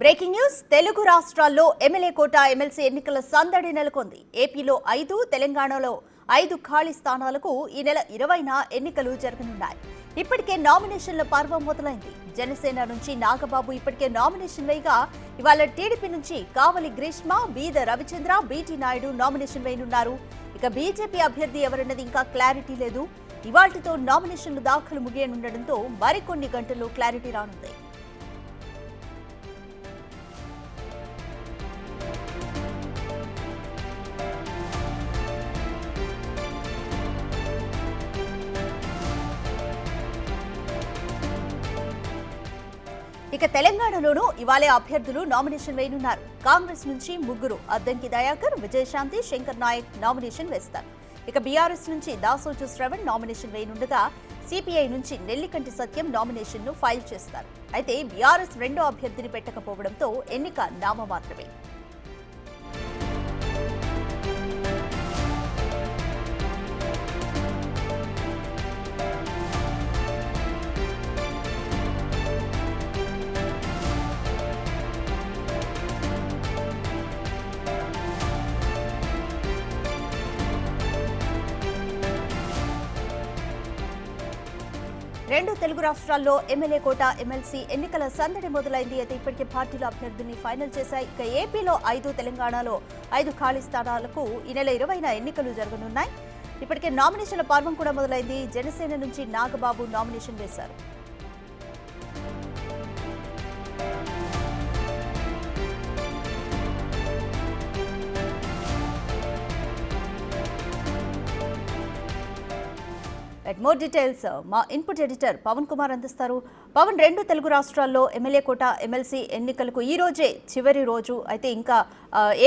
Breaking news Telugu రాష్ట్రాల్లో MLA కోట MLC ఎన్నికల సందడి నెలకొంది. ఏపీలో 5, తెలంగాణలో 5 ఖాళీ స్థానాలకు ఈ నెల 20న ఎన్నికలు జరగనున్నాయి. ఇప్పటికే నామినేషన్ల పర్వం మొదలైంది. జనసేన నుంచి నాగబాబు ఇప్పటికే నామినేషన్ వేయగా ఇవాళ టీడీపీ నుంచి కావలి గ్రీష్మ, బీద రవిచంద్ర, బీటీ నాయుడు నామినేషన్ వేయనున్నారు. ఇక బీజేపీ అభ్యర్థి ఎవరన్నది ఇంకా క్లారిటీ లేదు. ఇవాళ్టితో నామినేషన్లు దాఖలు ముగియనుండడంతో మరికొన్ని గంటల్లో క్లారిటీ రానుంది. ఇక తెలంగాణలోనూ ఇవాళే అభ్యర్థులు నామినేషన్ వేయనున్నారు. కాంగ్రెస్ నుంచి 3 అద్దంకి దయాకర్, విజయశాంతి, శంకర్ నాయక్ నామినేషన్ వేస్తారు. ఇక బీఆర్ఎస్ నుంచి దాసోజు శ్రవణ్ నామినేషన్ వేయనుండగా సిపిఐ నుంచి నెల్లికంటి సత్యం నామినేషన్ ను ఫైల్ చేస్తారు. అయితే బీఆర్ఎస్ రెండో అభ్యర్థిని పెట్టకపోవడంతో ఎన్నిక నామమాత్రమే. రెండు తెలుగు రాష్ట్రాల్లో ఎమ్మెల్యే కోట ఎమ్మెల్సీ ఎన్నికల సందడి మొదలైంది. అయితే ఇప్పటికే పార్టీల అభ్యర్థుల్ని ఫైనల్ చేశాయి. ఇక ఏపీలో 5, తెలంగాణలో 5 ఖాళీ స్థానాలకు ఈ నెల 20న ఎన్నికలు జరగనున్నాయి. ఇప్పటికే నామినేషన్ల పర్వం కూడా మొదలైంది. జనసేన నుంచి నాగబాబు నామినేషన్ వేశారు. మోర్ డీటెయిల్స్ మా ఇన్పుట్ ఎడిటర్ పవన్ కుమార్ అందిస్తారు. పవన్, రెండు తెలుగు రాష్ట్రాల్లో ఎమ్మెల్యే కోట ఎమ్మెల్సీ ఎన్నికలకు ఈ రోజే చివరి రోజు. అయితే ఇంకా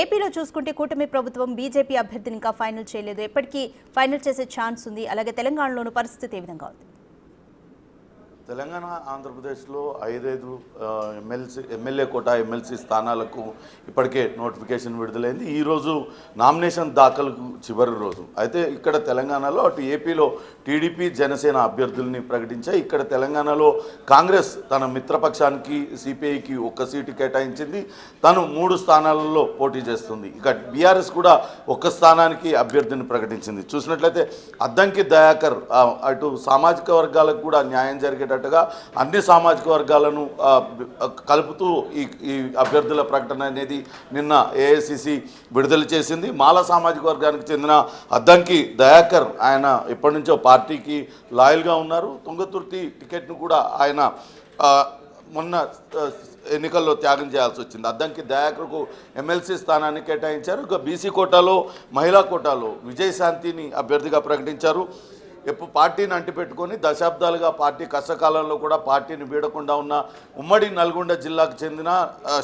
ఏపీలో చూసుకుంటే కూటమి ప్రభుత్వం బీజేపీ అభ్యర్థిని ఇంకా ఫైనల్ చేయలేదు. ఎప్పటికీ ఫైనల్ చేసే ఛాన్స్ ఉంది. అలాగే తెలంగాణలోని పరిస్థితి ఏ విధంగా ఉంది? తెలంగాణ, ఆంధ్రప్రదేశ్లో 5 ఎమ్మెల్యే కోట ఎమ్మెల్సీ స్థానాలకు ఇప్పటికే నోటిఫికేషన్ విడుదలైంది. ఈరోజు నామినేషన్ దాఖలకు చివరి రోజు. అయితే ఇక్కడ తెలంగాణలో అటు ఏపీలో టీడీపీ, జనసేన అభ్యర్థుల్ని ప్రకటించాయి. ఇక్కడ తెలంగాణలో కాంగ్రెస్ తన మిత్రపక్షానికి సిపిఐకి 1 సీటు కేటాయించింది. తను 3 స్థానాలలో పోటీ చేస్తుంది. ఇక బీఆర్ఎస్ కూడా 1 స్థానానికి అభ్యర్థిని ప్రకటించింది. చూసినట్లయితే అద్దంకి దయాకర్ అటు సామాజిక వర్గాలకు కూడా న్యాయం జరిగేటట్టు అన్ని సామాజిక వర్గాలను కలుపుతూ ఈ అభ్యర్థుల ప్రకటన అనేది నిన్న ఏఐసిసి విడుదల చేసింది. మాల సామాజిక వర్గానికి చెందిన అద్దంకి దయాకర్ ఆయన ఎప్పటి నుంచో పార్టీకి లాయల్గా ఉన్నారు. తుంగతుర్తి టికెట్ను కూడా ఆయన మొన్న ఎన్నికల్లో త్యాగం చేయాల్సి వచ్చింది. అద్దంకి దయాకర్కు ఎమ్మెల్సీ స్థానాన్ని కేటాయించారు. ఇక బీసీ కోటాలో, మహిళా కోటాలో విజయశాంతిని అభ్యర్థిగా ప్రకటించారు. ఎప్పుడు పార్టీని అంటిపెట్టుకొని దశాబ్దాలుగా పార్టీ కష్టకాలంలో కూడా పార్టీని వీడకుండా ఉన్న ఉమ్మడి నల్గొండ జిల్లాకు చెందిన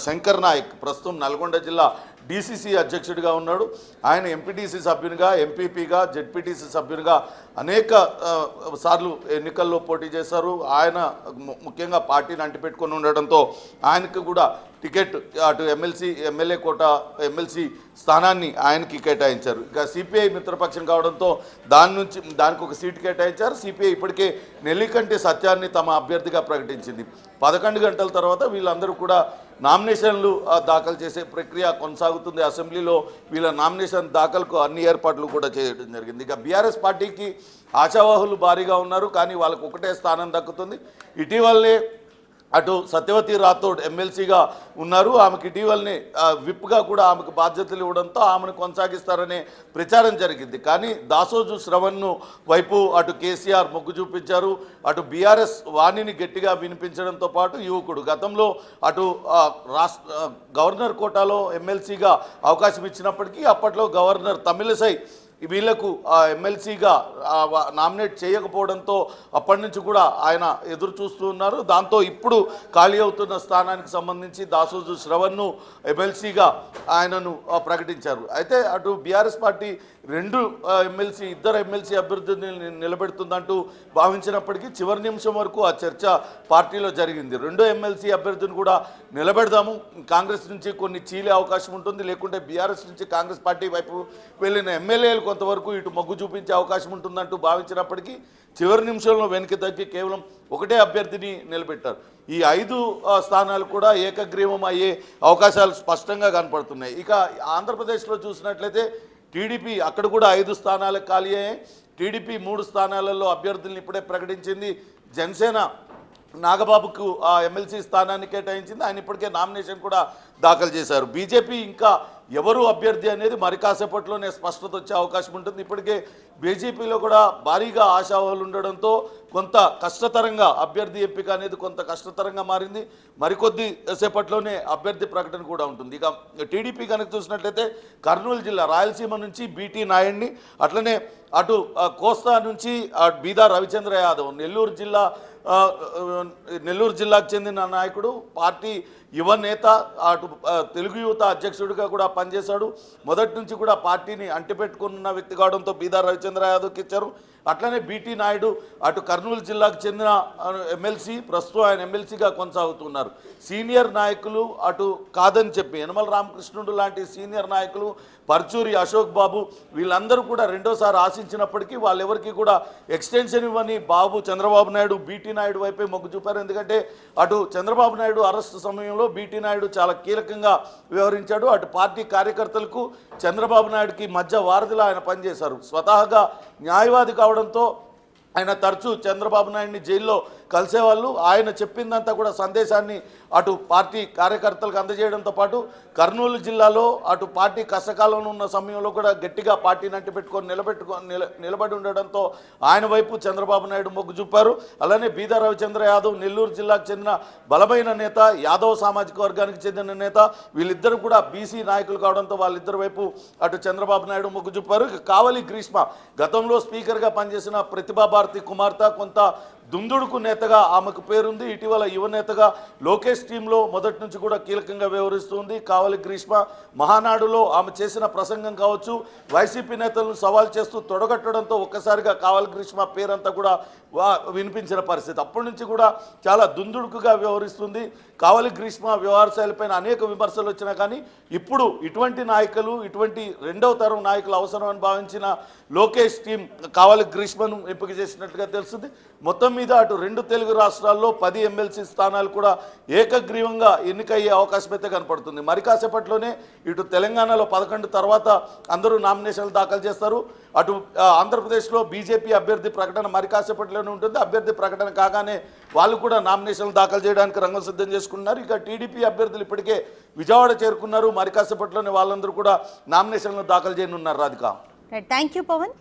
శంకర్ నాయక్ ప్రస్తుతం నల్గొండ జిల్లా డీసీసీ అధ్యక్షుడిగా ఉన్నాడు. ఆయన ఎంపీటీసీ సభ్యునిగా, ఎంపీపీగా, జెడ్పీటీసీ సభ్యునిగా అనేక సార్లు ఎన్నికల్లో పోటీ చేశారు. ఆయన ముఖ్యంగా పార్టీని అంటిపెట్టుకొని ఉండడంతో ఆయనకు కూడా టికెట్ అటు ఎమ్మెల్యే కోట ఎమ్మెల్సీ స్థానాన్ని ఆయనకి కేటాయించారు. ఇక సిపిఐ మిత్రపక్షం కావడంతో దానికి 1 సీటు కేటాయించారు. సిపిఐ ఇప్పటికే నెల్లికంటి సత్యాన్ని తమ అభ్యర్థిగా ప్రకటించింది. 11 గంటల తర్వాత వీళ్ళందరూ కూడా నామినేషన్లు దాఖలు చేసే ప్రక్రియ కొనసాగుతుంది. అసెంబ్లీలో వీళ్ళ నామినేషన్ దాఖలకు అన్ని ఏర్పాట్లు కూడా చేయడం జరిగింది. ఇక బీఆర్ఎస్ పార్టీకి ఆశావాహులు భారీగా ఉన్నారు, కానీ వాళ్ళకు 1 స్థానం దక్కుతుంది. ఇటీవలనే అటు సత్యవతి రాథోడ్ ఎమ్మెల్సీగా ఉన్నారు. ఆమెకు ఇటీవలనే విప్గా కూడా ఆమెకు బాధ్యతలు ఇవ్వడంతో ఆమెను కొనసాగిస్తారనే ప్రచారం జరిగింది. కానీ దాసోజు శ్రవణ్ను వైపు అటు కేసీఆర్ మొగ్గు చూపించారు. అటు బీఆర్ఎస్ వాణిని గట్టిగా వినిపించడంతో పాటు యువకుడు గతంలో అటు గవర్నర్ కోటాలో ఎమ్మెల్సీగా అవకాశం ఇచ్చినప్పటికీ అప్పట్లో గవర్నర్ తమిళసై వీళ్లకు ఎమ్మెల్సీగా నామినేట్ చేయకపోవడంతో అప్పటి నుంచి కూడా ఆయన ఎదురు చూస్తూ ఉన్నారు. దాంతో ఇప్పుడు ఖాళీ అవుతున్న స్థానానికి సంబంధించి దాసోజు శ్రవణ్ను ఎమ్మెల్సీగా ఆయనను ప్రకటించారు. అయితే అటు బీఆర్ఎస్ పార్టీ ఇద్దరు ఎమ్మెల్సీ అభ్యర్థుల్ని నిలబెడుతుందంటూ భావించినప్పటికీ చివరి నిమిషం వరకు ఆ చర్చ పార్టీలో జరిగింది. 2 ఎమ్మెల్సీ అభ్యర్థిని కూడా నిలబెడదాము, కాంగ్రెస్ నుంచి కొన్ని చీలే అవకాశం ఉంటుంది, లేకుంటే బీఆర్ఎస్ నుంచి కాంగ్రెస్ పార్టీ వైపు వెళ్ళిన ఎమ్మెల్యేలు కొంతవరకు ఇటు మొగ్గు చూపించే అవకాశం ఉంటుందంటూ భావించినప్పటికీ చివరి నిమిషంలో వెనక్కి తగ్గి కేవలం ఒకటే అభ్యర్థిని నిలబెట్టారు. ఈ 5 స్థానాలు కూడా ఏకగ్రీవం అయ్యే అవకాశాలు స్పష్టంగా కనపడుతున్నాయి. ఇక ఆంధ్రప్రదేశ్లో చూసినట్లయితే టీడీపీ అక్కడ కూడా 5 స్థానాలకు ఖాళీ అయ్యాయి. టీడీపీ 3 స్థానాలలో అభ్యర్థులను ఇప్పుడే ప్రకటించింది. జనసేన నాగబాబుకు ఆ ఎమ్మెల్సీ స్థానాన్ని కేటాయించింది. ఆయన ఇప్పటికే నామినేషన్ కూడా దాఖలు చేశారు. బీజేపీ ఇంకా ఎవరు అభ్యర్థి అనేది మరి కాసేపట్లోనే స్పష్టత వచ్చే అవకాశం ఉంటుంది. ఇప్పటికే బీజేపీలో కూడా భారీగా ఆశావాహులు ఉండడంతో కొంత కష్టతరంగా అభ్యర్థి ఎంపిక అనేది కొంత కష్టతరంగా మారింది. మరికొద్ది సేపట్లోనే అభ్యర్థి ప్రకటన కూడా ఉంటుంది. ఇక టీడీపీ కనుక చూసినట్లయితే కర్నూలు జిల్లా రాయలసీమ నుంచి బీటీ నాయుడిని, అట్లనే అటు కోస్తా నుంచి బీదా రవిచంద్ర యాదవ్, నెల్లూరు జిల్లాకు చెందిన నాయకుడు, పార్టీ యువ నేత, అటు తెలుగు యువత అధ్యక్షుడిగా కూడా పనిచేశాడు. మొదటి నుంచి కూడా పార్టీని అంటిపెట్టుకున్న వ్యక్తి కావడంతో బీదా రవిచంద్ర యాదవ్కి ఇచ్చారు. అట్లనే బీటీ నాయుడు అటు కర్నూలు జిల్లాకు చెందిన ఎమ్మెల్సీ, ప్రస్తుతం ఆయన ఎమ్మెల్సీగా కొనసాగుతున్నారు. సీనియర్ నాయకులు అటు కాదని చెప్పి యనమల రామకృష్ణుడు లాంటి సీనియర్ నాయకులు, పర్చూరి అశోక్ బాబు, వీళ్ళందరూ కూడా రెండోసారి ఆశించినప్పటికీ వాళ్ళెవరికి కూడా ఎక్స్టెన్షన్ ఇవ్వని చంద్రబాబు నాయుడు బీటీ నాయుడు వైపే మొగ్గు చూపారు. ఎందుకంటే అటు చంద్రబాబు నాయుడు అరెస్టు సమయంలో బీటీ నాయుడు చాలా కీలకంగా వ్యవహరించాడు. అటు పార్టీ కార్యకర్తలకు చంద్రబాబు నాయుడుకి మధ్య వారధిలా ఆయన పనిచేశారు. స్వతహాగా న్యాయవాది కావడంతో ఆయన తరచూ చంద్రబాబు నాయుడిని జైల్లో కలిసేవాళ్ళు. ఆయన చెప్పిందంతా కూడా సందేశాన్ని అటు పార్టీ కార్యకర్తలకు అందజేయడంతో పాటు కర్నూలు జిల్లాలో అటు పార్టీ కష్టకాలంలో ఉన్న సమయంలో కూడా గట్టిగా పార్టీని అంటిపెట్టుకొని నిలబడి ఉండడంతో ఆయన వైపు చంద్రబాబు నాయుడు మొగ్గు చూపారు. అలానే బీదా రవిచంద్ర యాదవ్ నెల్లూరు జిల్లాకు చెందిన బలమైన నేత, యాదవ్ సామాజిక వర్గానికి చెందిన నేత, వీళ్ళిద్దరూ కూడా బీసీ నాయకులు కావడంతో వాళ్ళిద్దరి వైపు అటు చంద్రబాబు నాయుడు మొగ్గు చూపారు. కావలి గ్రీష్మ గతంలో స్పీకర్గా పనిచేసిన ప్రతిభాభారతి కుమార్తె, కొంత దుందుడుకు నేతగా ఆమెకు పేరుంది. ఇటీవల యువనేతగా లోకేష్ టీంలో మొదటి నుంచి కూడా కీలకంగా వ్యవహరిస్తుంది. కావలి గ్రీష్మ మహానాడులో ఆమె చేసిన ప్రసంగం కావచ్చు, వైసీపీ నేతలను సవాల్ చేస్తూ తొడగట్టడంతో ఒక్కసారిగా కావలి గ్రీష్మ పేరంతా కూడా వినిపించిన పరిస్థితి. అప్పటి నుంచి కూడా చాలా దుందుడుకుగా వ్యవహరిస్తుంది. కావలి గ్రీష్మ వ్యవహార శైలిపైన అనేక విమర్శలు వచ్చినా కానీ ఇప్పుడు ఇటువంటి నాయకులు, ఇటువంటి రెండవ తరం నాయకులు అవసరం అని భావించిన లోకేష్ టీం కావలి గ్రీష్మను ఎంపిక చేసినట్లుగా తెలుస్తుంది. మొత్తం మీద అటు 2 తెలుగు రాష్ట్రాల్లో 10 ఎమ్మెల్సీ స్థానాలు కూడా ఏకగ్రీవంగా ఎన్నికయ్యే అవకాశం అయితే కనపడుతుంది. మరి కాసేపట్లోనే ఇటు తెలంగాణలో 11 తర్వాత అందరూ నామినేషన్లు దాఖలు చేస్తారు. అటు ఆంధ్రప్రదేశ్లో బీజేపీ అభ్యర్థి ప్రకటన మరి కాసేపట్లోనే ఉంటుంది. అభ్యర్థి ప్రకటన కాగానే వాళ్ళు కూడా నామినేషన్లు దాఖలు చేయడానికి రంగం సిద్ధం చేసుకున్నారు. ఇక టీడీపీ అభ్యర్థులు ఇప్పటికే విజయవాడ చేరుకున్నారు. మరి కాసేపట్లోనే వాళ్ళందరూ కూడా నామినేషన్లు దాఖలు చేయనున్నారు. Radhika, thank you Pawan.